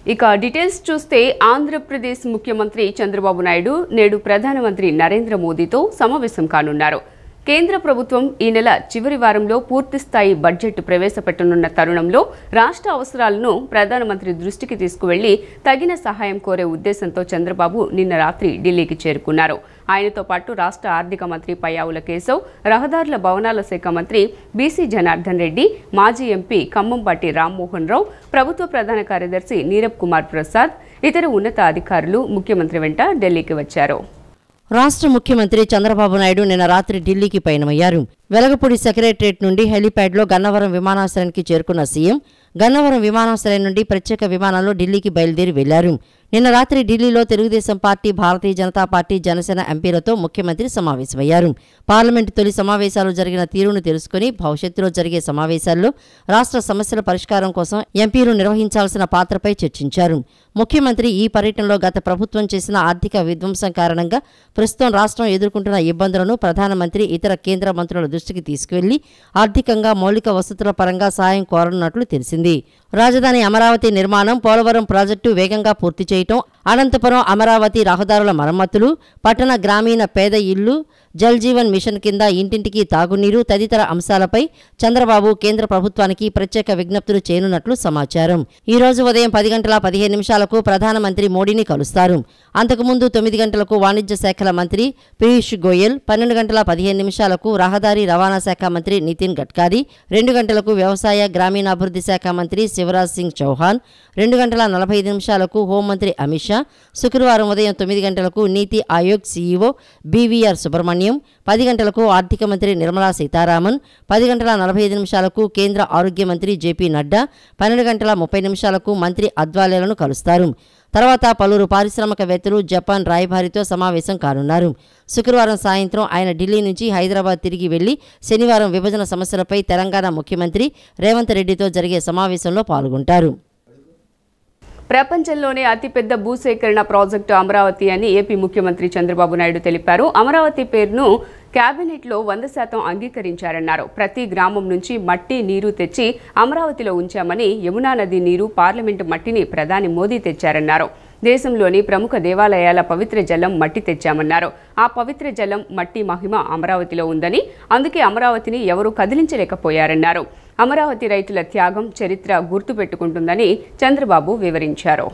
ఇక డీటెయిల్స్ చూస్తే ఆంధ్రప్రదేశ్ ముఖ్యమంత్రి చంద్రబాబు నాయుడు నేడు ప్రధానమంత్రి నరేంద్ర మోదీతో సమావేశం కానున్నారు. కేంద్ర ప్రభుత్వం ఈ నెల చివరి వారంలో పూర్తిస్థాయి బడ్జెట్ ప్రవేశపెట్టనున్న తరుణంలో రాష్ట్ర అవసరాలను ప్రధానమంత్రి దృష్టికి తీసుకువెళ్లి తగిన సహాయం కోరే ఉద్దేశంతో చంద్రబాబు నిన్న రాత్రి ఢిల్లీకి చేరుకున్నారు. ఆయనతో పాటు రాష్ట్ర ఆర్థిక మంత్రి పయ్యావుల కేశవ్, రహదారుల భవనాల శాఖ మంత్రి బీసీ జనార్దన్ రెడ్డి, మాజీ ఎంపీ ఖమ్మంపాటి రామ్మోహన్ రావు, ప్రభుత్వ ప్రధాన కార్యదర్శి నీరబ్ కుమార్ ప్రసాద్, ఇతర ఉన్నత అధికారులు ముఖ్యమంత్రి వెంట ఢిల్లీకి వచ్చారు. రాష్ట్ర ముఖ్యమంత్రి చంద్రబాబు నాయుడు నిన్న రాత్రి ఢిల్లీకి పయనమయ్యారు. వెలగపూడి సెక్రటరేట్ నుండి హెలీప్యాడ్లో గన్నవరం విమానాశ్రయానికి చేరుకున్న సీఎం గన్నవరం విమానాశ్రయం నుండి ప్రత్యేక విమానంలో ఢిల్లీకి బయలుదేరి వెళ్లారు. నిన్న రాత్రి ఢిల్లీలో తెలుగుదేశం పార్టీ, భారతీయ జనతా పార్టీ, జనసేన ఎంపీలతో ముఖ్యమంత్రి సమావేశమయ్యారు. పార్లమెంటు తొలి సమావేశాలు జరిగిన తీరును తెలుసుకుని భవిష్యత్తులో జరిగే సమావేశాల్లో రాష్ట్ర సమస్యల పరిష్కారం కోసం ఎంపీలు నిర్వహించాల్సిన పాత్రపై చర్చించారు. ముఖ్యమంత్రి ఈ పర్యటనలో గత ప్రభుత్వం చేసిన ఆర్థిక విధ్వంసం కారణంగా ప్రస్తుతం రాష్ట్రం ఎదుర్కొంటున్న ఇబ్బందులను ప్రధానమంత్రి, ఇతర కేంద్ర మంత్రుల దృష్టికి తీసుకువెళ్లి ఆర్థికంగా మౌలిక వసతుల పరంగా సాయం కోరనున్నట్లు తెలిసింది. రాజధాని అమరావతి నిర్మాణం, పోలవరం ప్రాజెక్టు వేగంగా పూర్తి చేయటం, అనంతపురం అమరావతి రహదారుల మరమ్మతులు, పట్టణ గ్రామీణ పేద ఇళ్లు, జల్ జీవన్ మిషన్ కింద ఇంటింటికి తాగునీరు తదితర అంశాలపై చంద్రబాబు కేంద్ర ప్రభుత్వానికి ప్రత్యేక విజ్ఞప్తులు చేయనున్నట్లు సమాచారం. ఈ రోజు ఉదయం 10:15 ప్రధానమంత్రి మోడీని కలుస్తారు. అంతకుముందు 9 గంటలకు వాణిజ్య శాఖల మంత్రి పీయూష్ గోయల్, 12:15 రహదారి రవాణా శాఖ మంత్రి నితిన్ గడ్కరీ, 2 గంటలకు వ్యవసాయ గ్రామీణాభివృద్ధి శాఖ మంత్రి శివరాజ్ సింగ్ చౌహాన్, 2:45 హోంమంత్రి అమిత్ షా, శుక్రవారం ఉదయం 9 గంటలకు నీతి ఆయోగ్ సీఈఓ బీవీఆర్ సుబ్రహ్మణ్యం, 10 గంటలకు ఆర్థిక మంత్రి నిర్మలా సీతారామన్, 10:45 కేంద్ర ఆరోగ్య మంత్రి జేపీ నడ్డా, 12:30 మంత్రి అద్వాలేలను కలుస్తారు. తర్వాత పలువురు పారిశ్రామికవేత్తలు, జపాన్ రాయబారితో సమావేశం కానున్నారు. శుక్రవారం సాయంత్రం ఆయన ఢిల్లీ నుంచి హైదరాబాద్ తిరిగి వెళ్లి శనివారం విభజన సమస్యలపై తెలంగాణ ముఖ్యమంత్రి రేవంత్ రెడ్డితో జరిగే సమావేశంలో పాల్గొంటారు. ప్రపంచంలోనే అతిపెద్ద భూసేకరణ ప్రాజెక్టు అమరావతి అని ఏపీ ముఖ్యమంత్రి చంద్రబాబు నాయుడు తెలిపారు. అమరావతి పేరును కేబినెట్లో 100% అంగీకరించారన్నారు. ప్రతి గ్రామం నుంచి మట్టి, నీరు తెచ్చి అమరావతిలో ఉంచామని, యమునా నది నీరు, పార్లమెంటు మట్టిని ప్రధాని మోదీ తెచ్చారన్నారు. దేశంలోని ప్రముఖ దేవాలయాల పవిత్ర జలం మట్టి తెచ్చామన్నారు. ఆ పవిత్ర జలం, మట్టి మహిమ అమరావతిలో ఉందని, అందుకే అమరావతిని ఎవరూ కదిలించలేకపోయారన్నారు. అమరావతి రైతుల త్యాగం చరిత్ర గుర్తుపెట్టుకుంటుందని చంద్రబాబు వివరించారు.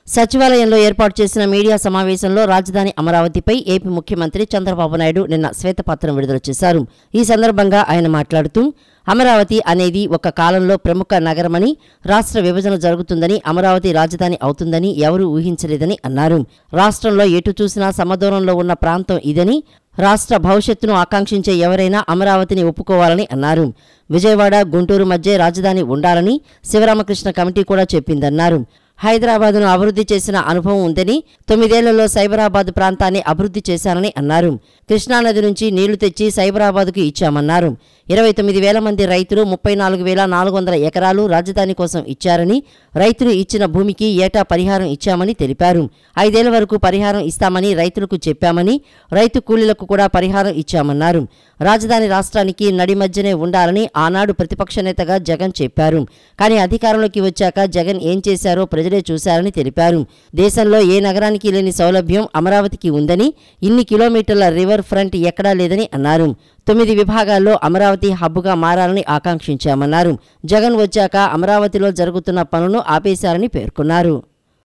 సచివాలయంలో ఏర్పాటు చేసిన మీడియా సమావేశంలో రాజధాని అమరావతిపై ఏపీ ముఖ్యమంత్రి చంద్రబాబు నాయుడు నిన్న శ్వేతపత్రం విడుదల చేశారు. ఈ సందర్భంగా ఆయన మాట్లాడుతూ, అమరావతి అనేది ఒక కాలంలో ప్రముఖ నగరమని, రాష్ట్ర విభజన జరుగుతుందని, అమరావతి రాజధాని అవుతుందని ఎవరూ ఊహించలేదని అన్నారు. రాష్ట్రంలో ఎటు చూసినా సమదూరంలో ఉన్న ప్రాంతం ఇదని, రాష్ట్ర భవిష్యత్తును ఆకాంక్షించే ఎవరైనా అమరావతిని ఒప్పుకోవాలని అన్నారు. విజయవాడ, గుంటూరు మధ్య రాజధాని ఉండాలని శివరామకృష్ణ కమిటీ కూడా చెప్పిందన్నారు. హైదరాబాద్ను అభివృద్ధి చేసిన అనుభవం ఉందని, 9 ఏళ్లలో సైబరాబాద్ ప్రాంతాన్ని అభివృద్ధి చేశారని అన్నారు. కృష్ణానది నుంచి నీళ్లు తెచ్చి సైబరాబాద్కు ఇచ్చామన్నారు. 29,000 మంది రైతులు 34,400 ఎకరాలు రాజధాని కోసం ఇచ్చారని, రైతులు ఇచ్చిన భూమికి ఏటా పరిహారం ఇచ్చామని తెలిపారు. 5 ఏళ్ల వరకు పరిహారం ఇస్తామని రైతులకు చెప్పామని, రైతు కూలీలకు కూడా పరిహారం ఇచ్చామన్నారు. రాజధాని రాష్ట్రానికి నడి మధ్యనే ఉండాలని ఆనాడు ప్రతిపక్ష నేతగా జగన్ చెప్పారు. కానీ అధికారంలోకి వచ్చాక జగన్ ఏం చేశారో ప్రజలే చూశారని తెలిపారు. దేశంలో ఏ నగరానికి లేని సౌలభ్యం అమరావతికి ఉందని, ఇన్ని కిలోమీటర్ల రివర్ ఫ్రంట్ ఎక్కడా లేదని అన్నారు. 9 విభాగాల్లో అమరావతి హబ్గా మారాలని ఆకాంక్షించామన్నారు. జగన్ వచ్చాక అమరావతిలో జరుగుతున్న పనులను ఆపేశారని పేర్కొన్నారు.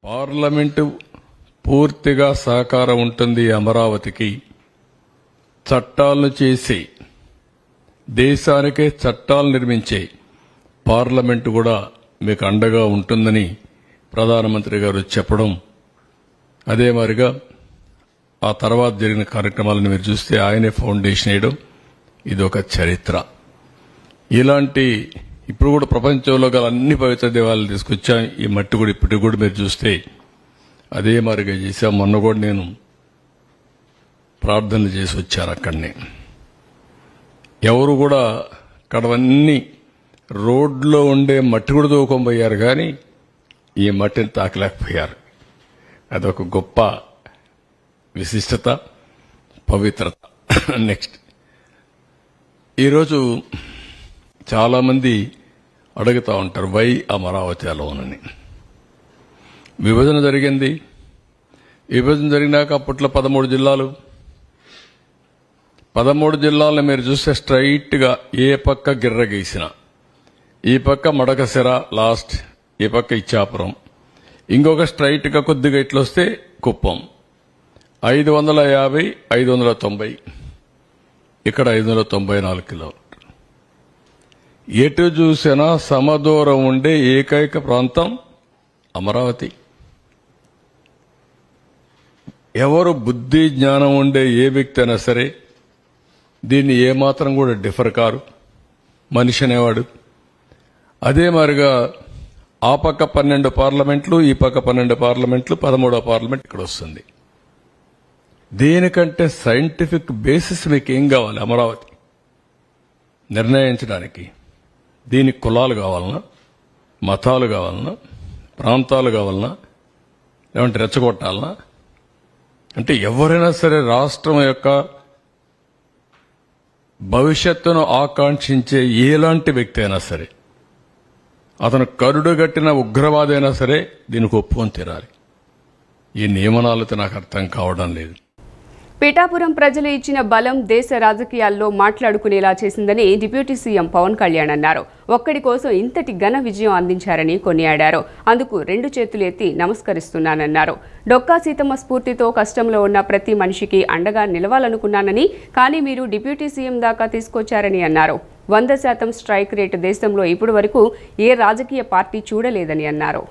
పార్లమెంటు పూర్తిగా సహకారం ఉంటుంది. అమరావతికి చట్టాలను చేసి దేశానికే చట్టాలు నిర్మించే పార్లమెంటు కూడా మీకు అండగా ఉంటుందని ప్రధానమంత్రి గారు చెప్పడం, అదే మాదిరిగా ఆ తర్వాత జరిగిన కార్యక్రమాలను మీరు చూస్తే ఆయనే ఫౌండేషన్ వేయడం, ఇది ఒక చరిత్ర. ఇలాంటి ఇప్పుడు కూడా ప్రపంచంలో గల అన్ని పవిత్ర దేవాలయాలు తీసుకొచ్చాం. ఈ మట్టి కూడా ఇప్పటికి కూడా మీరు చూస్తే అదే మాదిరిగా చేశాం. మొన్న కూడా నేను ప్రార్థనలు చేసి వచ్చాను. అక్కడనే ఎవరు కూడా అక్కడవన్నీ రోడ్లో ఉండే మట్టి కూడా తోకొనిపోయారు, కానీ ఈ మట్టిని తాకలేకపోయారు. అదొక గొప్ప విశిష్టత, పవిత్రత. నెక్స్ట్, ఈరోజు చాలామంది అడుగుతూ ఉంటారు, వై అమరావతి అలోనని. విభజన జరిగింది. విభజన జరిగినాక అప్పట్లో 13 జిల్లాలు. 13 జిల్లాలను మీరు చూస్తే స్ట్రైట్ గా ఏ పక్క గిర్ర గీసిన, ఈ పక్క మడకసిర లాస్ట్, ఈ పక్క ఇచ్చాపురం, ఇంకొక స్ట్రైట్ గా కొద్దిగా ఇట్లొస్తే కుప్పం. 550, 590, ఇక్కడ 594 కిలోమీటర్లు. ఎటు చూసినా సమదూరం ఉండే ఏకైక ప్రాంతం అమరావతి. ఎవరు బుద్ధి జ్ఞానం ఉండే ఏ వ్యక్తి అయినా సరే దీన్ని ఏమాత్రం కూడా డిఫర్ కారు మనిషి అనేవాడు. అదే మాదిరిగా ఆ పక్క 12 పార్లమెంట్లు, ఈ పక్క 12 పార్లమెంట్లు, 13వ పార్లమెంట్ ఇక్కడ వస్తుంది. దేనికంటే సైంటిఫిక్ బేసిస్ మీకు ఏం కావాలి అమరావతి నిర్ణయించడానికి? దీనికి కులాలు కావాలన్నా, మతాలు కావాలన్నా, ప్రాంతాలు కావాలన్నా, లేదంటే రెచ్చగొట్టాలన్నా? అంటే ఎవరైనా సరే రాష్ట్రం యొక్క భవిష్యత్తును ఆకాంక్షించే ఎలాంటి వ్యక్తి అయినా సరే, అతను కరుడుగట్టిన ఉగ్రవాది అయినా సరే దీనికి ఒప్పుకొని తీరాలి. ఈ నియమనాలతో నాకు అర్థం కావడం లేదు. పిఠాపురం ప్రజలు ఇచ్చిన బలం దేశ రాజకీయాల్లో మాట్లాడుకునేలా చేసిందని డిప్యూటీ సీఎం పవన్ కళ్యాణ్ అన్నారు. ఒక్కడి కోసం ఇంతటి ఘన విజయం అందించారని కొనియాడారు. అందుకు 2 చేతులు ఎత్తి నమస్కరిస్తున్నానన్నారు. డొక్కా సీతమ్మ స్ఫూర్తితో కష్టంలో ఉన్న ప్రతి మనిషికి అండగా నిలవాలనుకున్నానని, కానీ మీరు డిప్యూటీ సీఎం దాకా తీసుకొచ్చారని అన్నారు. 100% స్ట్రైక్ రేటు దేశంలో ఇప్పటి వరకు ఏ రాజకీయ పార్టీ చూడలేదని అన్నారు.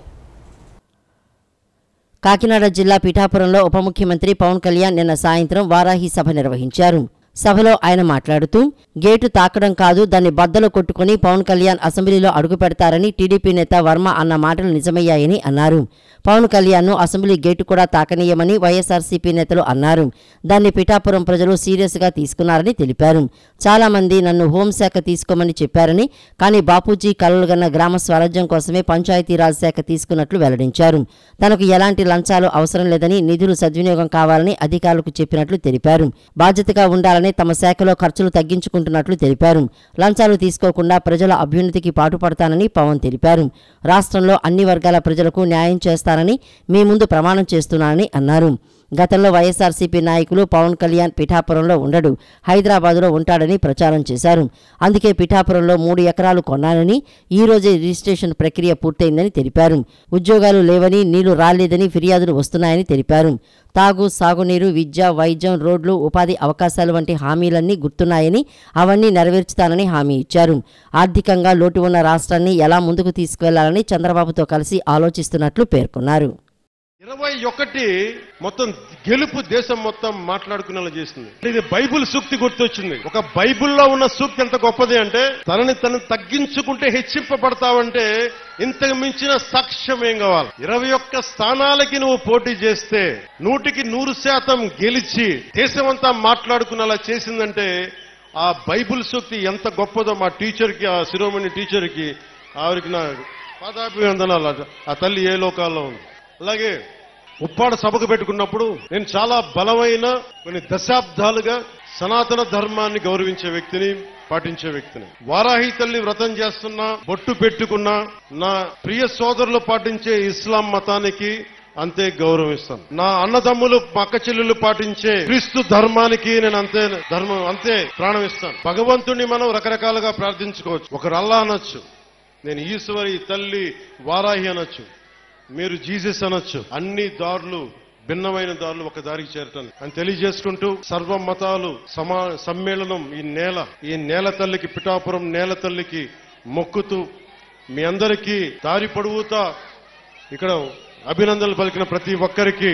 కాకినాడ జిల్లా పిఠాపురంలో ఉప ముఖ్యమంత్రి పవన్ కళ్యాణ్ నిన్న సాయంత్రం వారాహి సభ నిర్వహించారు. సభలో ఆయన మాట్లాడుతూ, గేటు తాకడం కాదు, దాన్ని బద్దలు కొట్టుకుని పవన్ కళ్యాణ్ అసెంబ్లీలో అడుగు పెడతారని టీడీపీ నేత వర్మ అన్న మాటలు నిజమయ్యాయని అన్నారు. పవన్ కళ్యాణ్ను అసెంబ్లీ గేటు కూడా తాకనీయమని వైఎస్ఆర్సీపీ నేతలు అన్నారు. దాన్ని పిఠాపురం ప్రజలు సీరియస్గా తీసుకున్నారని తెలిపారు. చాలా మంది నన్ను హోంశాఖ తీసుకోమని చెప్పారని, కానీ బాపూజీ కలలుగన్న గ్రామ స్వరాజ్యం కోసమే పంచాయతీరాజ్ శాఖ తీసుకున్నట్లు వెల్లడించారు. తనకు ఎలాంటి లంచాలు అవసరం లేదని, నిధులు సద్వినియోగం కావాలని అధికారులకు చెప్పినట్లు తెలిపారు. బాధ్యతగా ఉండాలని తమ శాఖలో ఖర్చులు తగ్గించుకుంటున్నట్లు తెలిపారు. లంచాలు తీసుకోకుండా ప్రజల అభ్యున్నతికి పాటుపడతానని పవన్ తెలిపారు. రాష్ట్రంలో అన్ని వర్గాల ప్రజలకు న్యాయం చేస్తానని మీ ముందు ప్రమాణం చేస్తున్నానని అన్నారు. గతంలో వైఎస్ఆర్సీపీ నాయకులు పవన్ కళ్యాణ్ పిఠాపురంలో ఉండడు, హైదరాబాద్లో ఉంటాడని ప్రచారం చేశారు. అందుకే పిఠాపురంలో 3 ఎకరాలు కొన్నానని, ఈ రోజే రిజిస్ట్రేషన్ ప్రక్రియ పూర్తయిందని తెలిపారు. ఉద్యోగాలు లేవని, నీళ్లు రాలేదని ఫిర్యాదులు వస్తున్నాయని తెలిపారు. తాగు, సాగునీరు, విద్య, వైద్యం, రోడ్లు, ఉపాధి అవకాశాలు వంటి హామీలన్నీ గుర్తున్నాయని, అవన్నీ నెరవేర్చుతానని హామీ ఇచ్చారు. ఆర్థికంగా లోటు ఉన్న రాష్ట్రాన్ని ఎలా ముందుకు తీసుకువెళ్లాలని చంద్రబాబుతో కలిసి ఆలోచిస్తున్నట్లు పేర్కొన్నారు. 21 మొత్తం గెలుపు దేశం మొత్తం మాట్లాడుకునేలా చేసింది. ఇది బైబుల్ సూక్తి గుర్తొచ్చింది. ఒక బైబుల్లో ఉన్న సూక్తి ఎంత గొప్పది అంటే, తనని తను తగ్గించుకుంటే హెచ్చింపబడతావంటే ఇంతకు మించిన సాక్ష్యం ఏం కావాలి? 21 స్థానాలకి నువ్వు పోటీ చేస్తే 100కి 100% గెలిచి దేశమంతా మాట్లాడుకునేలా చేసిందంటే ఆ బైబుల్ సూక్తి ఎంత గొప్పదో మా టీచర్కి, ఆ శిరోమణి టీచర్కి, ఆవిరికి నా పాదాభివందనాలు. ఆ తల్లి ఏ లోకాల్లో ఉంది. అలాగే ఉప్పాడ సభకు పెట్టుకున్నప్పుడు నేను చాలా బలమైన కొన్ని దశాబ్దాలుగా సనాతన ధర్మాన్ని గౌరవించే వ్యక్తిని, పాటించే వ్యక్తిని. వారాహి తల్లి వ్రతం చేస్తున్నా, బొట్టు పెట్టుకున్నా, నా ప్రియ సోదరులు పాటించే ఇస్లాం మతానికి అంతే గౌరవిస్తాను. నా అన్నదమ్ములు, అక్క చెల్లెలు పాటించే క్రీస్తు ధర్మానికి నేను అంతే ప్రాణం ఇస్తాను. భగవంతుడిని మనం రకరకాలుగా ప్రార్థించుకోవచ్చు. ఒకరు అల్లా అనొచ్చు, నేను ఈశ్వరి, తల్లి, వారాహి అనొచ్చు, మీరు జీసస్ అనొచ్చు. అన్ని దారులు, భిన్నమైన దారులు ఒక దారికి చేరటాను అని తెలియజేసుకుంటూ, సర్వ మతాలు సమ్మేళనం ఈ నేల తల్లికి, పిఠాపురం నేల తల్లికి మొక్కుతూ, మీ అందరికీ దారి పొడుగుతా ఇక్కడ అభినందనలు పలికిన ప్రతి ఒక్కరికి,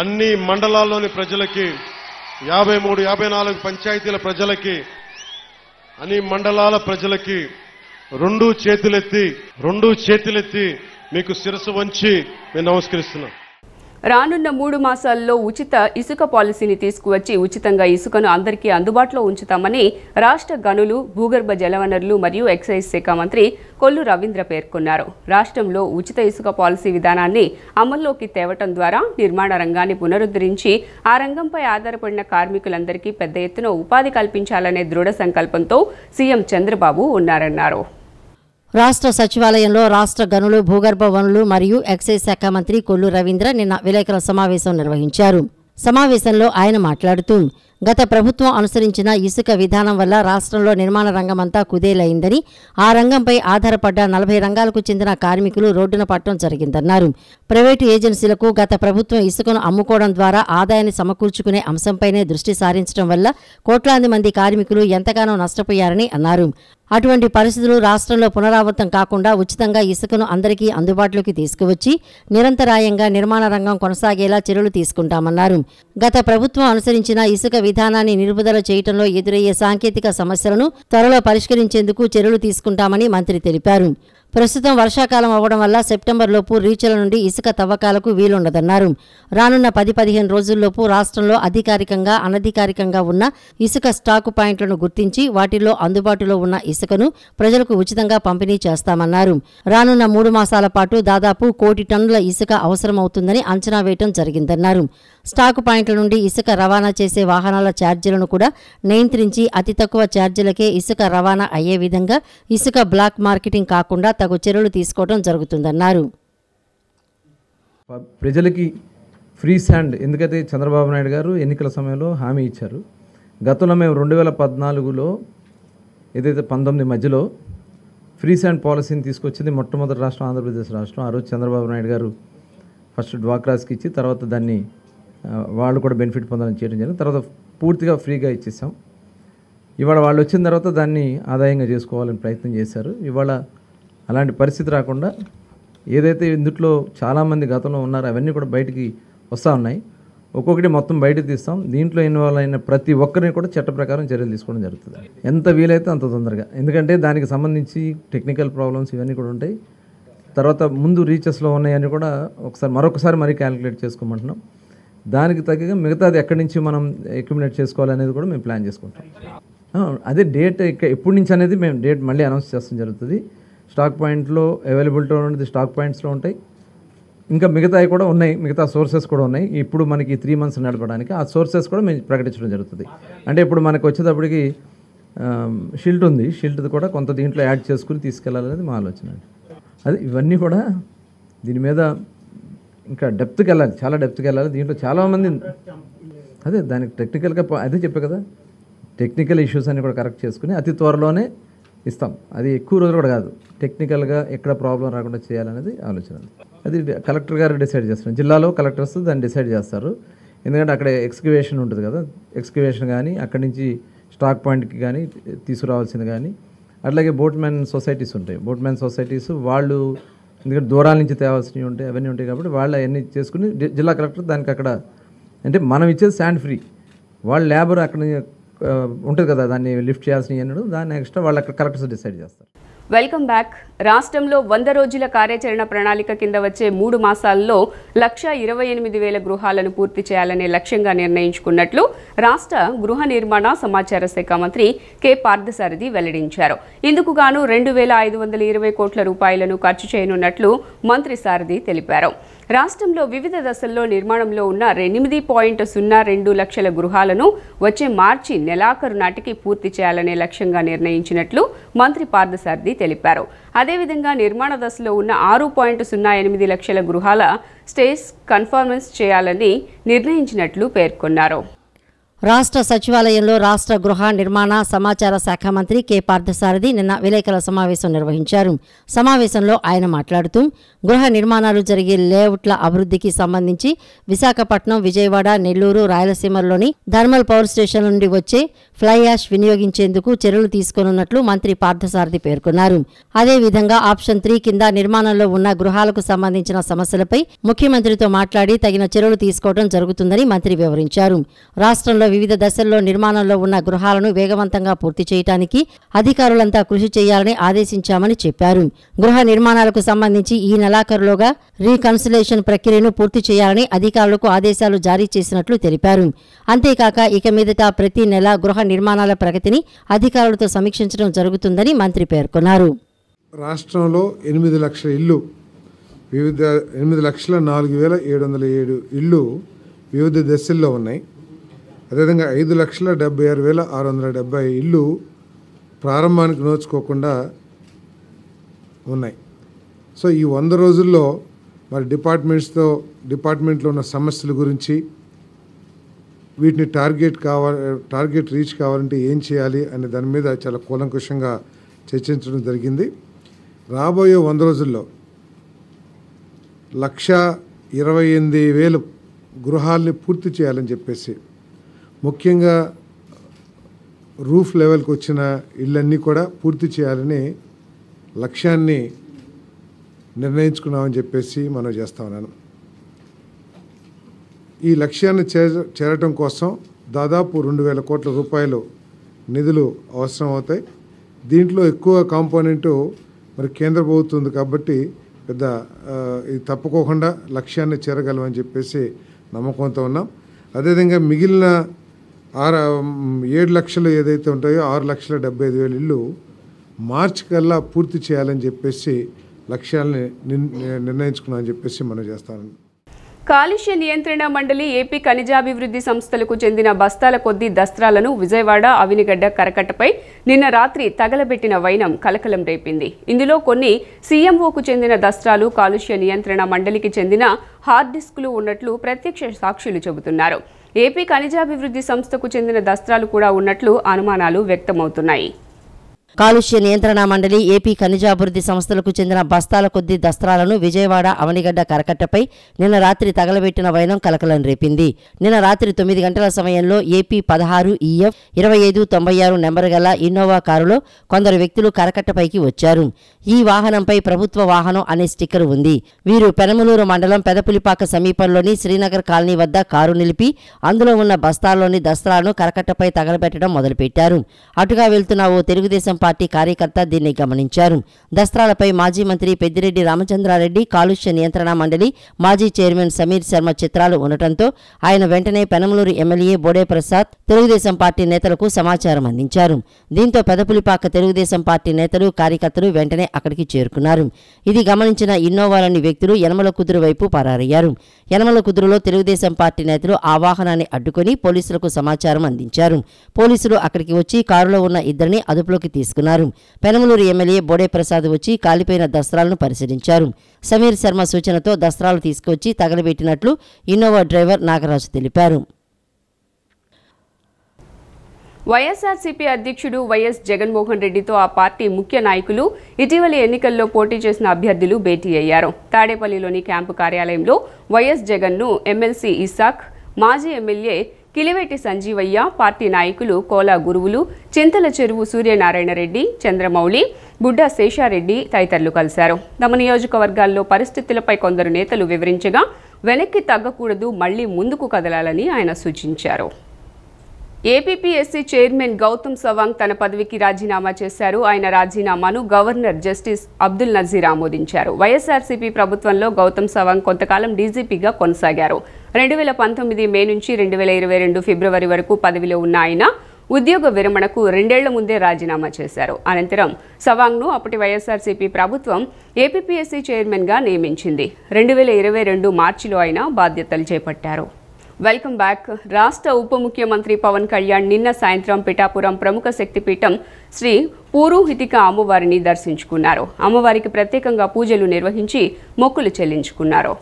అన్ని మండలాల్లోని ప్రజలకి, 53, 54 పంచాయతీల ప్రజలకి, అన్ని మండలాల ప్రజలకి 2 చేతులెత్తి మీకు శిరస్సు వంచి నేను నమస్కరిస్తున్నాను. రానున్న 3 మాసాల్లో ఉచిత ఇసుక పాలసీని తీసుకువచ్చి ఉచితంగా ఇసుకను అందరికీ అందుబాటులో ఉంచుతామని రాష్ట్ర గనులు, భూగర్భ జలవనరులు మరియు ఎక్సైజ్ శాఖ మంత్రి కొల్లు రవీంద్ర పేర్కొన్నారు. రాష్ట్రంలో ఉచిత ఇసుక పాలసీ విధానాన్ని అమల్లోకి తేవటం ద్వారా నిర్మాణ రంగాన్ని పునరుద్ధరించి ఆ రంగంపై ఆధారపడిన కార్మికులందరికీ పెద్ద ఎత్తున ఉపాధి కల్పించాలనే దృఢ సంకల్పంతో సీఎం చంద్రబాబు ఉన్నారన్నారు. రాష్ట్ర సచివాలయంలో రాష్ట్ర గనులు, భూగర్భ వనులు మరియు ఎక్సైజ్ శాఖ మంత్రి కొల్లు రవీంద్ర నిన్న విలేకరుల సమావేశం నిర్వహించారు. సమావేశంలో ఆయన మాట్లాడుతూ గత ప్రభుత్వం అనుసరించిన ఇసుక విధానం వల్ల రాష్ట్రంలో నిర్మాణ రంగమంతా కుదేలైందని, ఆ రంగంపై ఆధారపడ్డ 40 రంగాలకు చెందిన కార్మికులు రోడ్డున పడటం జరిగిందన్నారు. ప్రైవేటు ఏజెన్సీలకు గత ప్రభుత్వం ఇసుకను అమ్ముకోవడం ద్వారా ఆదాయాన్ని సమకూర్చుకునే అంశంపైనే దృష్టి సారించడం వల్ల కోట్లాది మంది కార్మికులు ఎంతగానో నష్టపోయారని అన్నారు. అటువంటి పరిస్థితులు రాష్ట్రంలో పునరావృతం కాకుండా ఉచితంగా ఇసుకను అందరికీ అందుబాటులోకి తీసుకువచ్చి నిరంతరాయంగా నిర్మాణ రంగం కొనసాగేలా చర్యలు తీసుకుంటామన్నారు. గత ప్రభుత్వం అనుసరించిన ఇసుక విధానాన్ని నిలుపుదల చేయడంలో ఎదురయ్యే సాంకేతిక సమస్యలను త్వరలో పరిష్కరించేందుకు చర్యలు తీసుకుంటామని మంత్రి తెలిపారు. ప్రస్తుతం వర్షాకాలం అవ్వడం వల్ల సెప్టెంబర్లోపు రీచ్ల నుండి ఇసుక తవ్వకాలకు వీలుండదన్నారు. రానున్న 10-15 రోజుల్లోపు రాష్ట్రంలో అధికారికంగా, అనధికారికంగా ఉన్న ఇసుక స్టాకు పాయింట్లను గుర్తించి వాటిల్లో అందుబాటులో ఉన్న ఇసుకను ప్రజలకు ఉచితంగా పంపిణీ చేస్తామన్నారు. రానున్న 3 మాసాల పాటు దాదాపు 1 కోటి టన్నుల ఇసుక అవసరమవుతుందని అంచనా వేయటం జరిగిందన్నారు. స్టాకు పాయింట్ల నుండి ఇసుక రవాణా చేసే వాహనాల ఛార్జీలను కూడా నియంత్రించి అతి తక్కువ ఛార్జీలకే ఇసుక రవాణా అయ్యే విధంగా ఇసుక బ్లాక్ మార్కెటింగ్ కాకుండా తగు చర్యలు తీసుకోవడం జరుగుతుందన్నారు. ప్రజలకి ఫ్రీ శాండ్, ఎందుకంటే చంద్రబాబు నాయుడు గారు ఎన్నికల సమయంలో హామీ ఇచ్చారు. గతంలో మేము 2014లో ఏదైతే 19 మధ్యలో ఫ్రీ శాండ్ పాలసీని తీసుకొచ్చింది మొట్టమొదటి రాష్ట్రం ఆంధ్రప్రదేశ్ రాష్ట్రం. ఆ రోజు చంద్రబాబు నాయుడు గారు ఫస్ట్ డ్వాక్రాస్కి ఇచ్చి తర్వాత దాన్ని వాళ్ళు కూడా బెనిఫిట్ పొందాలని చేయడం జరిగింది. తర్వాత పూర్తిగా ఫ్రీగా ఇచ్చేసాం. ఇవాళ వాళ్ళు వచ్చిన తర్వాత దాన్ని ఆదాయంగా చేసుకోవాలని ప్రయత్నం చేశారు. ఇవాళ అలాంటి పరిస్థితి రాకుండా ఏదైతే ఇందులో చాలామంది గతంలో ఉన్నారో అవన్నీ కూడా బయటికి వస్తూ ఉన్నాయి. ఒక్కొక్కటి మొత్తం బయటకు తీస్తాం. దీంట్లో ఇన్వాల్వ్ అయిన ప్రతి ఒక్కరిని కూడా చట్ట ప్రకారం చర్యలు తీసుకోవడం జరుగుతుంది, ఎంత వీలైతే అంత తొందరగా. ఎందుకంటే దానికి సంబంధించి టెక్నికల్ ప్రాబ్లమ్స్ ఇవన్నీ కూడా ఉంటాయి. తర్వాత ముందు రీచెస్లో ఉన్నాయని కూడా మరొకసారి మరీ క్యాలిక్యులేట్ చేసుకోమంటున్నాం. దానికి తగ్గగా మిగతాది ఎక్కడి నుంచి మనం అక్యుములేట్ చేసుకోవాలనేది కూడా మేము ప్లాన్ చేసుకుంటాం. అదే డేట్ ఎప్పటి నుంచి అనేది మేము డేట్ మళ్ళీ అనౌన్స్ చేస్తాం జరుగుతుంది. స్టాక్ పాయింట్లో అవైలబిలిటీ ఉన్నది స్టాక్ పాయింట్స్లో ఉంటాయి. ఇంకా మిగతావి కూడా ఉన్నాయి, మిగతా సోర్సెస్ కూడా ఉన్నాయి. ఇప్పుడు మనకి 3 months నడపడానికి ఆ సోర్సెస్ కూడా మేము ప్రకటించడం జరుగుతుంది. అంటే ఇప్పుడు మనకు వచ్చేటప్పటికి షిల్ట్ ఉంది, షిల్ట్ది కూడా కొంత దీంట్లో యాడ్ చేసుకుని తీసుకెళ్లాలనేది మా ఆలోచన. అది ఇవన్నీ కూడా దీని మీద ఇంకా డెప్త్కి వెళ్ళాలి, చాలా డెప్త్కి వెళ్ళాలి. దీంట్లో చాలామంది అదే దానికి టెక్నికల్గా అదే చెప్పే కదా, టెక్నికల్ ఇష్యూస్ అన్ని కూడా కరెక్ట్ చేసుకుని అతి త్వరలోనే ఇస్తాం. అది ఎక్కువ రోజులు కూడా కాదు, టెక్నికల్గా ఎక్కడ ప్రాబ్లం రాకుండా చేయాలనేది ఆలోచన. అది కలెక్టర్ గారు డిసైడ్ చేస్తారు. జిల్లాలో కలెక్టర్స్ దాన్ని డిసైడ్ చేస్తారు. ఎందుకంటే అక్కడ ఎక్స్కవేషన్ ఉంటుంది కదా, ఎక్స్కవేషన్ కానీ అక్కడి నుంచి స్టాక్ పాయింట్కి కానీ తీసుకురావాల్సింది కానీ, అట్లాగే బోట్మెన్ సొసైటీస్ ఉంటాయి. బోట్మెన్ సొసైటీస్ వాళ్ళు ఎందుకంటే దూరాల నుంచి తేవాల్సినవి ఉంటాయి, అవన్నీ ఉంటాయి. కాబట్టి వాళ్ళు అవన్నీ చేసుకుని జిల్లా కలెక్టర్ దానికి అక్కడ అంటే మనం ఇచ్చేది శాండ్ ఫ్రీ, వాళ్ళ లేబర్ అక్కడ ఉంటుంది కదా దాన్ని లిఫ్ట్ చేయాల్సినవి అన్నాడు, దాన్ని ఎక్స్ట్రా వాళ్ళు అక్కడ కలెక్టర్స్ డిసైడ్ చేస్తారు. Welcome back. రాష్ట్రంలో 100 రోజుల కార్యాచరణ ప్రణాళిక కింద వచ్చే 3 మాసాల్లో 1,28,000 గృహాలను పూర్తి చేయాలనే లక్ష్యంగా నిర్ణయించుకున్నట్లు రాష్ట్ర గృహ నిర్మాణ సమాచార శాఖ మంత్రి కె పార్థసారథి వెల్లడించారు. ఇందుకు గాను 2,520 కోట్ల రూపాయలను ఖర్చు చేయనున్నట్లు మంత్రి సారథి తెలిపారు. రాష్ట్రంలో వివిధ దశల్లో నిర్మాణంలో ఉన్న 8.02 లక్షల గృహాలను వచ్చే మార్చి నెలాఖరు నాటికి పూర్తి చేయాలనే లక్ష్యంగా నిర్ణయించినట్లు మంత్రి పార్థసారథి తెలిపారు. అదేవిధంగా నిర్మాణ దశలో ఉన్న 6.08 లక్షల గృహాల స్టేజ్ కన్ఫర్మెన్స్ చేయాలని నిర్ణయించినట్లు పేర్కొన్నారు. రాష్ట్ర సచివాలయంలో రాష్ట్ర గృహ నిర్మాణ సమాచార శాఖ మంత్రి కె పార్థసారథి నిన్న విలేకరుల సమావేశం నిర్వహించారు. సమావేశంలో ఆయన మాట్లాడుతూ గృహ నిర్మాణాలు జరిగే లేఅవుట్ల అభివృద్ధికి సంబంధించి విశాఖపట్నం, విజయవాడ, నెల్లూరు, రాయలసీమలోని థర్మల్ పవర్ స్టేషన్ నుండి వచ్చే ఫ్లై యాష్ వినియోగించేందుకు చర్యలు తీసుకోనున్నట్లు మంత్రి పార్థసారథి పేర్కొన్నారు. అదేవిధంగా ఆప్షన్ 3 కింద నిర్మాణంలో ఉన్న గృహాలకు సంబంధించిన సమస్యలపై ముఖ్యమంత్రితో మాట్లాడి తగిన చర్యలు తీసుకోవడం జరుగుతుందని మంత్రి వివరించారు. రాష్ట్రంలో వివిధ దశల్లో నిర్మాణంలో ఉన్న గృహాలను వేగవంతంగా పూర్తి చేయడానికి అధికారులంతా కృషి చేయాలని ఆదేశించామని చెప్పారు. గృహ నిర్మాణాలకు సంబంధించి ఈ నెలాఖరులోగా రీకన్సిలేషన్ ప్రక్రియను పూర్తి చేయాలని అధికారులకు ఆదేశాలు జారీ చేసినట్లు తెలిపారు. అంతేకాక ఇక మీదట ప్రతి నెల గృహ నిర్మాణాల ప్రగతిని అధికారులతో సమీక్షించడం జరుగుతుందని మంత్రి పేర్కొన్నారు. రాష్ట్రంలో 8 లక్షల ఇళ్ళు, వివిధ 8,04,707 ఇళ్ళు వివిధ దశల్లో ఉన్నాయి. అదేవిధంగా 5,76,670 ఇళ్ళు ప్రారంభానికి నోచుకోకుండా ఉన్నాయి. సో ఈ 100 రోజుల్లో మరి డిపార్ట్మెంట్లో ఉన్న సమస్యల గురించి, వీటిని టార్గెట్ రీచ్ కావాలంటే ఏం చేయాలి అనే దాని మీద చాలా కూలంకషంగా చర్చించడం జరిగింది. రాబోయే 100 రోజుల్లో 128,000 గృహాలని పూర్తి చేయాలని చెప్పేసి, ముఖ్యంగా రూఫ్ లెవెల్కి వచ్చిన ఇళ్ళన్నీ కూడా పూర్తి చేయాలని లక్ష్యాన్ని నిర్ణయించుకున్నామని చెప్పేసి మనం చేస్తా ఉన్నాను. ఈ లక్ష్యాన్ని చేరటం కోసం దాదాపు 2,000 కోట్ల రూపాయలు నిధులు అవసరం అవుతాయి. దీంట్లో ఎక్కువ కాంపోనెంటు మరి కేంద్ర ప్రభుత్వం ఉంది కాబట్టి పెద్ద ఇది తప్పుకోకుండా లక్ష్యాన్ని చేరగలమని చెప్పేసి నమ్మకంతో ఉన్నాం. అదేవిధంగా మిగిలిన 7 లక్షలు ఏదైతే ఉంటాయో 6,75,000 ఇళ్ళు మార్చి కల్లా పూర్తి చేయాలని చెప్పేసి లక్ష్యాలని నిర్ణయించుకున్నామని చెప్పేసి మనం చేస్తాను. కాలుష్య నియంత్రణ మండలి ఏపీ ఖనిజాభివృద్ధి సంస్థలకు చెందిన బస్తాల కొద్దీ దస్త్రాలను విజయవాడ అవినిగడ్డ కరకట్టపై నిన్న రాత్రి తగలబెట్టిన వైనం కలకలం రేపింది. ఇందులో కొన్ని సీఎంఓకు చెందిన దస్త్రాలు, కాలుష్య నియంత్రణ మండలికి చెందిన హార్డ్ డిస్కులు ఉన్నట్లు ప్రత్యక్ష సాక్షులు చెబుతున్నారు. ఏపీ ఖనిజాభివృద్ధి సంస్థకు చెందిన దస్త్రాలు కూడా ఉన్నట్లు అనుమానాలు వ్యక్తమవుతున్నాయి. కాలుష్య నియంత్రణ మండలి ఏపీ ఖనిజాభివృద్ధి సంస్థలకు చెందిన బస్తాల కొద్దీ దస్త్రాలను విజయవాడ అవనిగడ్డ కరకట్టపై నిన్న రాత్రి తగలబెట్టిన వైనం కలకలం రేపింది. నిన్న రాత్రి 9 గంటల సమయంలో ఏపీ 16EF 2596 నెంబర్ గల ఇన్నోవా కారులో కొందరు వ్యక్తులు కరకట్టపైకి వచ్చారు. ఈ వాహనంపై ప్రభుత్వ వాహనం అనే స్టిక్కర్ ఉంది. వీరు పెనమలూరు మండలం పెదపులిపాక సమీపంలోని శ్రీనగర్ కాలనీ వద్ద కారు నిలిపి అందులో ఉన్న బస్తాల్లోని దస్త్రాలను కరకట్టపై తగలబెట్టడం మొదలుపెట్టారు. అటుగా వెళ్తున్న ఓ తెలుగుదేశం పార్టీ కార్యకర్త దీన్ని గమనించారు. దస్త్రాలపై మాజీ మంత్రి పెద్దిరెడ్డి రామచంద్రారెడ్డి, కాలుష్య నియంత్రణ మండలి మాజీ చైర్మన్ సమీర్ శర్మ చిత్రాలు ఉండటంతో ఆయన వెంటనే పెనమలూరు ఎమ్మెల్యే బోడే ప్రసాద్ తెలుగుదేశం పార్టీ నేతలకు సమాచారం అందించారు. దీంతో పెదపులిపాక తెలుగుదేశం పార్టీ నేతలు, కార్యకర్తలు వెంటనే అక్కడికి చేరుకున్నారు. ఇది గమనించిన ఇన్నోవాలోని వ్యక్తులు యనమల కుదురు వైపు పరారయ్యారు. యనమల కుదురులో తెలుగుదేశం పార్టీ నేతలు ఆ వాహనాన్ని అడ్డుకొని పోలీసులకు సమాచారం అందించారు. పోలీసులు అక్కడికి వచ్చి కారులో ఉన్న ఇద్దరిని అదుపులోకి తీసుకున్నారు. పెనమలూరు ఎమ్మెల్యే బోడే ప్రసాద్ వచ్చి కాలిపోయిన దస్త్రాలను పరిశీలించారు. సమీర్ శర్మ సూచనతో దస్త్రాలు తీసుకొచ్చి తగలబెట్టినట్లు ఇన్నోవా డ్రైవర్ నాగరాజు తెలిపారు. వైఎస్ఆర్సీపీ అధ్యక్షుడు వైఎస్ జగన్మోహన్ రెడ్డితో ఆ పార్టీ ముఖ్య నాయకులు ఇటీవలి ఎన్నికల్లో పోటీ చేసిన అభ్యర్థులు భేటీ అయ్యారు. తాడేపల్లిలోని క్యాంపు కార్యాలయంలో వైఎస్ జగన్ను ఎమ్మెల్సీ ఇసాక్, మాజీ ఎమ్మెల్యే కిలివేటి సంజీవయ్య, పార్టీ నాయకులు కోలా గురువులు, చింతల చెరువు సూర్యనారాయణ రెడ్డి, చంద్రమౌళి, బుడ్డా శేషారెడ్డి తదితరులు కలిశారు. తమ నియోజకవర్గాల్లో పరిస్థితులపై కొందరు నేతలు వివరించగా వెనక్కి తగ్గకూడదు, మళ్లీ ముందుకు కదలాలని ఆయన సూచించారు. ఏపీపీఎస్సీ చైర్మన్ గౌతమ్ సవాంగ్ తన పదవికి రాజీనామా చేశారు. ఆయన రాజీనామాను గవర్నర్ జస్టిస్ అబ్దుల్ నజీర్ ఆమోదించారు. వైఎస్ఆర్సీపీ ప్రభుత్వంలో గౌతమ్ సవాంగ్ కొంతకాలం డీజీపీగా కొనసాగారు. 2019 మే నుంచి 2022 ఫిబ్రవరి వరకు పదవిలో ఉన్న ఆయన ఉద్యోగ విరమణకు 2 ఏళ్ల ముందే రాజీనామా చేశారు. అనంతరం సవాంగ్ను అప్పటి వైఎస్ఆర్సీపీ ప్రభుత్వం ఏపీపీఎస్సీ చైర్మన్గా నియమించింది. 2022 మార్చిలో ఆయన బాధ్యతలు చేపట్టారు. Welcome back. రాష్ట్ర ఉప ముఖ్యమంత్రి పవన్ కళ్యాణ్ నిన్న సాయంత్రం పిఠాపురం ప్రముఖ శక్తిపీఠం శ్రీ పూరుహితిక అమ్మవారిని దర్శించుకున్నారు. అమ్మవారికి ప్రత్యేకంగా పూజలు నిర్వహించి మొక్కులు చెల్లించుకున్నారు.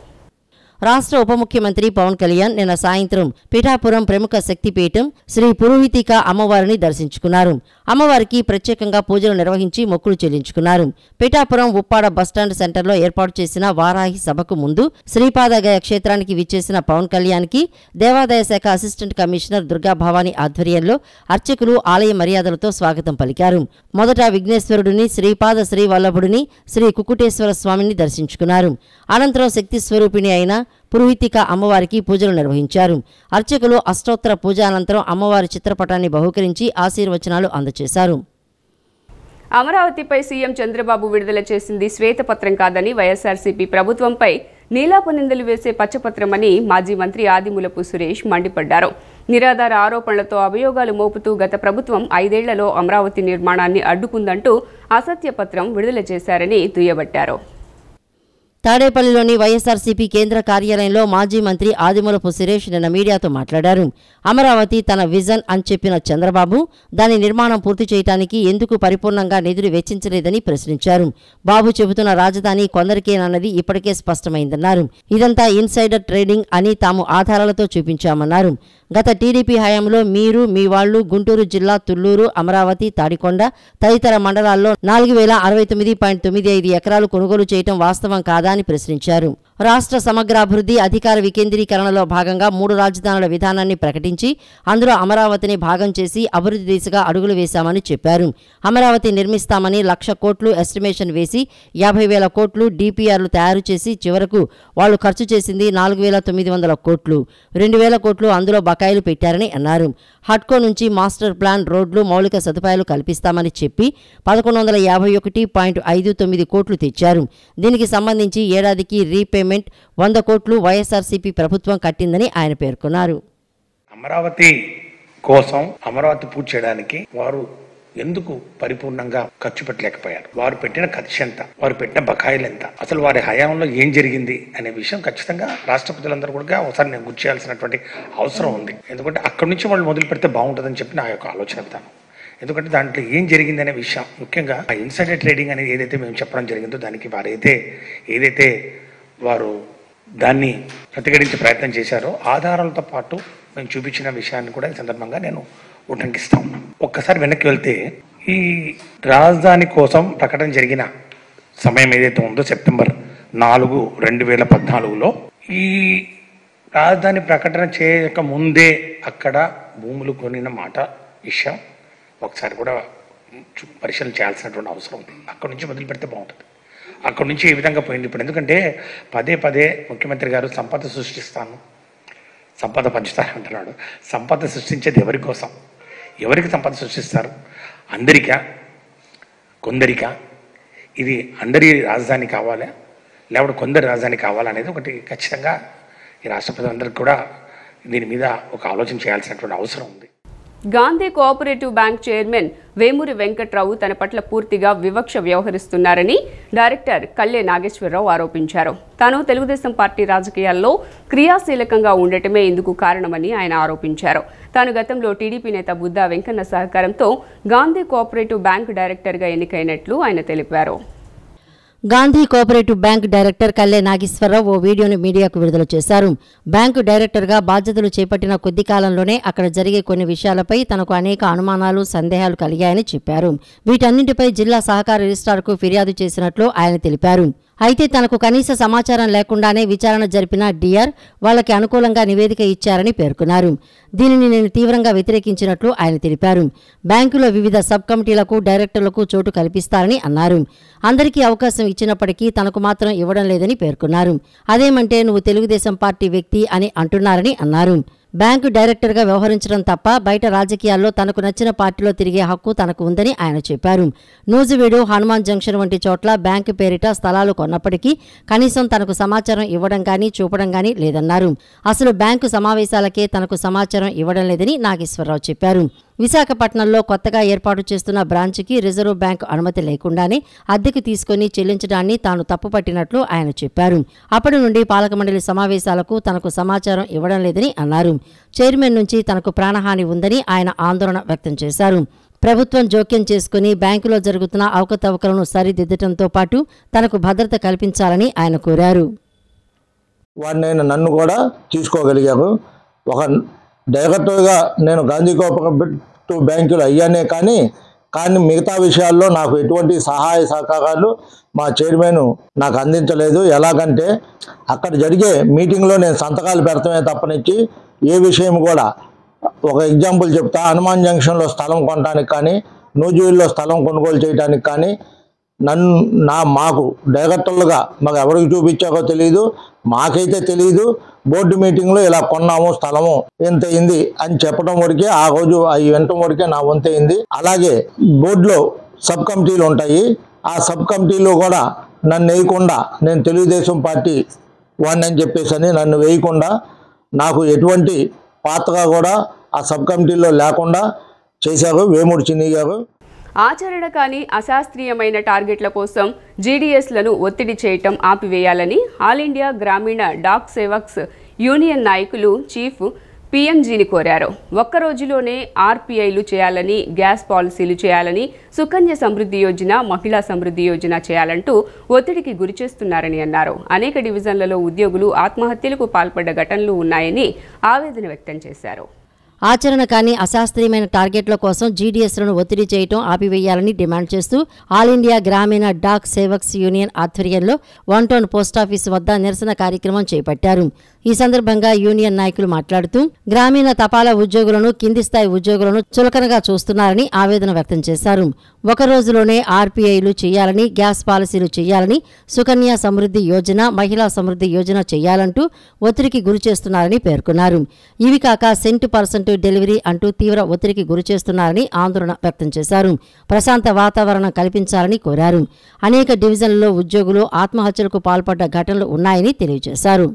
రాష్ట్ర ఉప ముఖ్యమంత్రి పవన్ కళ్యాణ్ నిన్న సాయంత్రం పిఠాపురం ప్రముఖ శక్తిపీఠం శ్రీ పురోహితిక అమ్మవారిని దర్శించుకున్నారు. అమ్మవారికి ప్రత్యేకంగా పూజలు నిర్వహించి మొక్కులు చెల్లించుకున్నారు. పిఠాపురం ఉప్పాడ బస్టాండ్ సెంటర్లో ఏర్పాటు చేసిన వారాహి సభకు ముందు శ్రీపాదగయ క్షేత్రానికి విచ్చేసిన పవన్ కళ్యాణ్కి దేవాదాయ శాఖ అసిస్టెంట్ కమిషనర్ దుర్గా భవానీ ఆధ్వర్యంలో అర్చకులు ఆలయ మర్యాదలతో స్వాగతం పలికారు. మొదట విఘ్నేశ్వరుడిని, శ్రీపాద శ్రీవల్లభుడిని, శ్రీ కుకుటేశ్వర స్వామిని దర్శించుకున్నారు. అనంతరం శక్తి స్వరూపిణి అయిన పురోహితిక అమ్మవారికి పూజలు నిర్వహించారు. అర్చకులు అష్టోత్తర పూజ అనంతరం అమ్మవారి చిత్రపటాన్ని బహూకరించి ఆశీర్వచనాలు అందజేశారు. అమరావతిపై సీఎం చంద్రబాబు విడుదల చేసింది శ్వేతపత్రం కాదని, వైఎస్ఆర్సీపీ ప్రభుత్వంపై నీలాప నిందలు వేసే పచ్చపత్రమని మాజీ మంత్రి ఆదిమూలపు సురేష్ మండిపడ్డారు. నిరాధార ఆరోపణలతో అభియోగాలు మోపుతూ గత ప్రభుత్వం 5 ఏళ్లలో అమరావతి నిర్మాణాన్ని అడ్డుకుందంటూ అసత్య పత్రం విడుదల చేశారని దుయ్యబట్టారు. తాడేపల్లిలోని వైఎస్ఆర్సీపీ కేంద్ర కార్యాలయంలో మాజీ మంత్రి ఆదిమూలపు సురేష్ నిన్న మీడియాతో మాట్లాడారు. అమరావతి తన విజన్ అని చెప్పిన చంద్రబాబు దాని నిర్మాణం పూర్తి చేయడానికి ఎందుకు పరిపూర్ణంగా నిధులు వెచ్చించలేదని ప్రశ్నించారు. బాబు చెబుతున్న రాజధాని కొందరికేనన్నది ఇప్పటికే స్పష్టమైందన్నారు. ఇదంతా ఇన్సైడర్ ట్రేడింగ్ అని తాము ఆధారాలతో చూపించామన్నారు. గత టీడీపీ హయాంలో మీరు మీ వాళ్లు గుంటూరు జిల్లా తుళ్లూరు, అమరావతి, తాడికొండ తదితర మండలాల్లో 4069.95 ఎకరాలు కొనుగోలు చేయటం వాస్తవం కాదా అని ప్రశ్నించారు. రాష్ట్ర సమగ్రాభివృద్ధి అధికార వికేంద్రీకరణలో భాగంగా 3 రాజధానుల విధానాన్ని ప్రకటించి అందులో అమరావతిని భాగం చేసి అభివృద్ధి దిశగా అడుగులు వేశామని చెప్పారు. అమరావతి నిర్మిస్తామని 1,00,000 కోట్లు ఎస్టిమేషన్ వేసి 50,000 కోట్లు డిపిఆర్లు తయారు చేసి చివరకు వాళ్లు ఖర్చు చేసింది 4,900 కోట్లు. 2,000 కోట్లు అందులో బకాయిలు పెట్టారని అన్నారు. హడ్కో నుంచి మాస్టర్ ప్లాన్, రోడ్లు, మౌలిక సదుపాయాలు కల్పిస్తామని చెప్పి 1,151.59 కోట్లు తెచ్చారు. దీనికి సంబంధించి ఏడాదికి రీపేమెంట్ 100 కోట్లు వైఎస్ఆర్సీపీ ప్రభుత్వం కట్టిందని ఆయన పేర్కొన్నారు. అమరావతి కోసం అమరావతి పూర్తి చేయడానికి వారు ఎందుకు పరిపూర్ణంగా ఖర్చు పెట్టలేకపోయారు? వారు పెట్టిన ఖర్చు ఎంత? వారు పెట్టిన బకాయిలు ఎంత? అసలు వారి హయాంలో ఏం జరిగింది అనే విషయం ఖచ్చితంగా రాష్ట్ర ప్రజలందరూ కూడా ఒకసారి నేను గుర్తు చేయాల్సినటువంటి అవసరం ఉంది. ఎందుకంటే అక్కడి నుంచి వాళ్ళు మొదలు పెడితే బాగుంటుందని చెప్పి నా యొక్క ఆలోచన విధానం. ఎందుకంటే దాంట్లో ఏం జరిగింది అనే విషయం, ముఖ్యంగా ఆ ఇన్సైడర్ ట్రేడింగ్ అనేది ఏదైతే మేము చెప్పడం జరిగిందో దానికి ఏదైతే వారు దాన్ని ప్రతిఘటించే ప్రయత్నం చేశారో ఆధారాలతో పాటు మేము చూపించిన విషయాన్ని కూడా ఈ సందర్భంగా నేను ఉటంకిస్తా ఉన్నాను. ఒక్కసారి వెనక్కి వెళ్తే ఈ రాజధాని కోసం ప్రకటన జరిగిన సమయం ఏదైతే ఉందో సెప్టెంబర్ 4, 2014లో ఈ రాజధాని ప్రకటన చేయక ముందే అక్కడ భూములు కొనిన మాట విషయం ఒకసారి కూడా పరిశీలన చేయాల్సినటువంటి అవసరం ఉంది. అక్కడి నుంచి మొదలు పెడితే బాగుంటుంది. అక్కడి నుంచి ఏ విధంగా పోయింది ఇప్పుడు? ఎందుకంటే పదే ముఖ్యమంత్రి గారు సంపద సృష్టిస్తాను, సంపద పంచుతాను అంటున్నాడు. సంపద సృష్టించేది ఎవరి కోసం? ఎవరికి సంపద సృష్టిస్తారు? అందరికా, కొందరికా? ఇది అందరి రాజధాని కావాలా లేకపోతే కొందరి రాజధాని కావాలా అనేది ఒకటి ఖచ్చితంగా ఈ రాష్ట్ర ప్రజలందరికీ కూడా దీని మీద ఒక ఆలోచన చేయాల్సినటువంటి అవసరం ఉంది. Gandhi cooperative bank chairman Vemuri Venkatrao తన పట్ల పూర్తిగా వివక్ష వ్యవహరిస్తున్నారని డైరెక్టర్ కల్లె నాగేశ్వరరావు ఆరోపించారు. తాను తెలుగుదేశం పార్టీ రాజకీయాల్లో క్రియాశీలకంగా ఉండటమే ఇందుకు కారణమని ఆయన ఆరోపించారు. తాను గతంలో టీడీపీ నేత బుద్దా వెంకన్న సహకారంతో గాంధీ కోఆపరేటివ్ బ్యాంక్ డైరెక్టర్గా ఎన్నికైనట్లు ఆయన తెలిపారు. Gandhi cooperative bank director Kalle Nageswararao ఓ వీడియోను మీడియాకు విడుదల చేశారు. బ్యాంకు డైరెక్టర్గా బాధ్యతలు చేపట్టిన కొద్ది కాలంలోనే అక్కడ జరిగే కొన్ని విషయాలపై తనకు అనేక అనుమానాలు, సందేహాలు కలిగాయని చెప్పారు. వీటన్నింటిపై జిల్లా సహకార రిజిస్ట్రార్కు ఫిర్యాదు చేసినట్లు ఆయన తెలిపారు. అయితే తనకు కనీస సమాచారం లేకుండానే విచారణ జరిపిన డిఆర్ వాళ్ళకి అనుకూలంగా నివేదిక ఇచ్చారని పేర్కొన్నారు. దీనిని నేను తీవ్రంగా వ్యతిరేకించినట్లు ఆయన తెలిపారు. బ్యాంకులో వివిధ సబ్ కమిటీలకు, డైరెక్టర్లకు చోటు కల్పిస్తారని అన్నారు. అందరికీ అవకాశం ఇచ్చినప్పటికీ తనకు మాత్రం ఇవ్వడం లేదని పేర్కొన్నారు. అదేమంటే నువ్వు తెలుగుదేశం పార్టీ వ్యక్తి అని అంటున్నారని అన్నారు. బ్యాంకు డైరెక్టర్గా వ్యవహరించడం తప్ప బయట రాజకీయాల్లో తనకు నచ్చిన పార్టీలో తిరిగే హక్కు తనకు ఉందని ఆయన చెప్పారు. నూజివీడు, హనుమాన్ జంక్షన్ వంటి చోట్ల బ్యాంకు పేరిట స్థలాలు కొన్నప్పటికీ కనీసం తనకు సమాచారం ఇవ్వడం కానీ చూపడం కానీ లేదన్నారు. అసలు బ్యాంకు సమావేశాలకే తనకు సమాచారం ఇవ్వడం లేదని నాగేశ్వరరావు చెప్పారు. విశాఖపట్నంలో కొత్తగా ఏర్పాటు చేస్తున్న బ్రాంచ్కి రిజర్వ్ బ్యాంకు అనుమతి లేకుండానే అద్దెకు తీసుకుని చెల్లించడాన్ని తాను తప్పుపట్టినట్లు ఆయన చెప్పారు. అప్పటి నుండి పాలక మండలి సమావేశాలకు తనకు సమాచారం ఇవ్వడం లేదని అన్నారు. చైర్మన్ నుంచి తనకు ప్రాణహాని ఉందని ఆయన ఆందోళన వ్యక్తం చేశారు. ప్రభుత్వం జోక్యం చేసుకుని బ్యాంకులో జరుగుతున్న అవకతవకలను సరిదిద్దటంతో పాటు తనకు భద్రత కల్పించాలని ఆయన కోరారు. నన్ను కూడా తీసుకోగలిగారు. ఒక డైరెక్టర్గా నేను గాంధీ కోఆపరేటివ్ బ్యాంకులు అయ్యానే కానీ మిగతా విషయాల్లో నాకు ఎటువంటి సహాయ సహకారాలు మా చైర్మన్ నాకు అందించలేదు. ఎలాగంటే అక్కడ జరిగే మీటింగ్లో నేను సంతకాలు పెడతామే తప్పనిచ్చి ఏ విషయం కూడా, ఒక ఎగ్జాంపుల్ చెప్తా, హనుమాన్ జంక్షన్లో స్థలం కొనడానికి కానీ, నూజివీడులో స్థలం కొనుగోలు చేయడానికి కానీ మాకు డైరెక్టర్లుగా మాకు ఎవరికి చూపించాకో తెలియదు, మాకైతే తెలియదు. బోర్డు మీటింగ్లో ఇలా కొన్నాము, స్థలము ఎంత అయింది అని చెప్పడం వరకే, ఆ రోజు అవి వినటం వరకే నా వంతు అయింది. అలాగే బోర్డులో సబ్ కమిటీలు ఉంటాయి. ఆ సబ్ కమిటీలో కూడా నన్ను వేయకుండా, నేను తెలుగుదేశం పార్టీ వాడిని అని చెప్పేసి నన్ను వేయకుండా, నాకు ఎటువంటి పాత్ర కూడా ఆ సబ్ కమిటీలో లేకుండా చేశారు వేమూరి చిన్ని గారు. ఆచరణ కాని అశాస్త్రీయమైన టార్గెట్ల కోసం జీడీఎస్లను ఒత్తిడి చేయటం ఆపివేయాలని ఆల్ ఇండియా గ్రామీణ డాక్ సేవక్స్ యూనియన్ నాయకులు చీఫ్ పీఎంజీని కోరారు. ఒక్క రోజులోనే ఆర్పీఐలు చేయాలని, గ్యాస్ పాలసీలు చేయాలని, సుకన్య సమృద్ధి యోజన, మహిళా సమృద్ధి యోజన చేయాలంటూ ఒత్తిడికి గురిచేస్తున్నారని అన్నారు. అనేక డివిజన్లలో ఉద్యోగులు ఆత్మహత్యలకు పాల్పడ్డ ఘటనలు ఉన్నాయని ఆవేదన వ్యక్తం చేశారు. ఆచరణ కాని అశాస్త్రీయమైన టార్గెట్ల కోసం జీడీఎస్లను ఒత్తిడి చేయడం ఆపివేయాలని డిమాండ్ చేస్తూ ఆల్ ఇండియా గ్రామీణ డాక్ సేవక్స్ యూనియన్ ఆధ్వర్యంలో 1 టౌన్ పోస్టాఫీసు వద్ద నిరసన కార్యక్రమం చేపట్టారు. ఈ సందర్భంగా యూనియన్ నాయకులు మాట్లాడుతూ గ్రామీణ తపాలా ఉద్యోగులను, కింది స్థాయి ఉద్యోగులను చులకనగా చూస్తున్నారని ఆవేదన వ్యక్తం చేశారు. ఒక రోజులోనే ఆర్పీఐలు చేయాలని, గ్యాస్ పాలసీలు చేయాలని, సుకన్య సమృద్ధి యోజన, మహిళా సమృద్ధి యోజన చేయాలంటూ ఒత్తిడికి గురి చేస్తున్నారని పేర్కొన్నారు. ఇవి కాక సెంటు% డెలివరీ అంటూ తీవ్ర ఒత్తిడికి గురి చేస్తున్నారని ఆందోళన వ్యక్తం చేశారు. ప్రశాంత వాతావరణం కల్పించాలని కోరారు. అనేక డివిజన్లలో ఉద్యోగులు ఆత్మహత్యలకు పాల్పడ్డ ఘటనలు ఉన్నాయని తెలియజేశారు.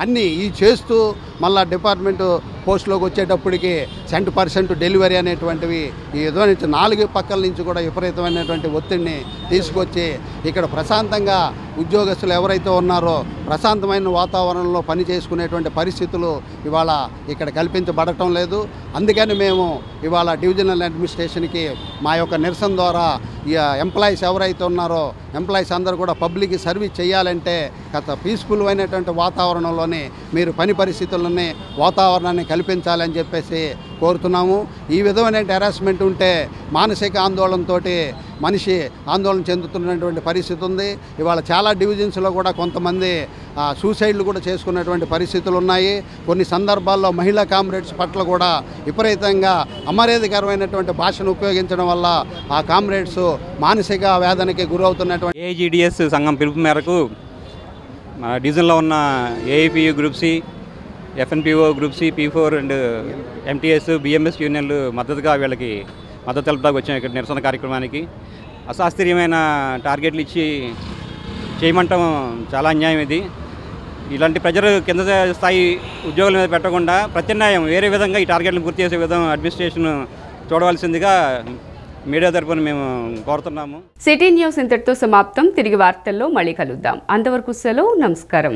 అన్నీ ఈ చేస్తూ మళ్ళా డిపార్ట్మెంటు పోస్టులోకి వచ్చేటప్పటికి సెంటు% డెలివరీ అనేటువంటివి ఈ విధమైన 4 పక్కల నుంచి కూడా విపరీతమైనటువంటి ఒత్తిడిని తీసుకొచ్చి ఇక్కడ ప్రశాంతంగా ఉద్యోగస్తులు ఎవరైతే ఉన్నారో ప్రశాంతమైన వాతావరణంలో పని చేసుకునేటువంటి పరిస్థితులు ఇవాళ ఇక్కడ కల్పించబడటం లేదు. అందుకని మేము ఇవాళ డివిజనల్ అడ్మినిస్ట్రేషన్కి మా యొక్క నిరసన ద్వారా ఈ ఎంప్లాయీస్ ఎవరైతే ఉన్నారో ఎంప్లాయీస్ అందరూ కూడా పబ్లిక్కి సర్వీస్ చేయాలంటే గత పీస్ఫుల్ అయినటువంటి వాతావరణంలోనే మీరు పని పరిస్థితులని వాతావరణాన్ని కల్పించాలని చెప్పేసి కోరుతున్నాము. ఈ విధమైన హెరాస్మెంట్ ఉంటే మానసిక ఆందోళనతో మనిషి ఆందోళన చెందుతున్నటువంటి పరిస్థితి ఉంది. ఇవాళ చాలా డివిజన్స్లో కూడా కొంతమంది సూసైడ్లు కూడా చేసుకున్నటువంటి పరిస్థితులు ఉన్నాయి. కొన్ని సందర్భాల్లో మహిళా కామ్రేడ్స్ పట్ల కూడా విపరీతంగా అమర్యాదకరమైనటువంటి భాషను ఉపయోగించడం వల్ల ఆ కామ్రేడ్స్ మానసిక వేదనకి గురవుతున్నటువంటి ఏఐజీడీఎస్ సంఘం పిలుపు మేరకు డివిజన్లో ఉన్న AIPU group C, FNPO group C, P4 and MTS, BMS యూనియన్లు మద్దతుగా వీళ్ళకి మద్దతు తెలపడానికి వచ్చాం. ఇక్కడ నిరసన కార్యక్రమానికి అశాస్త్రీయమైన టార్గెట్లు ఇచ్చి చేయమంటాం చాలా అన్యాయం. ఇది ఇలాంటి ప్రజలు కింద స్థాయి ఉద్యోగుల మీద పెట్టకుండా ప్రత్యామ్నాయం వేరే విధంగా ఈ టార్గెట్లను పూర్తి చేసే విధంగా అడ్మినిస్ట్రేషన్ చూడవలసిందిగా మీడియా తరపున మేము కోరుతున్నాము. సిటీ న్యూస్ ఇంతటితో సమాప్తం. తిరిగి వార్తల్లో మళ్ళీ కలుద్దాం. అంతవరకు సెలవు. నమస్కారం.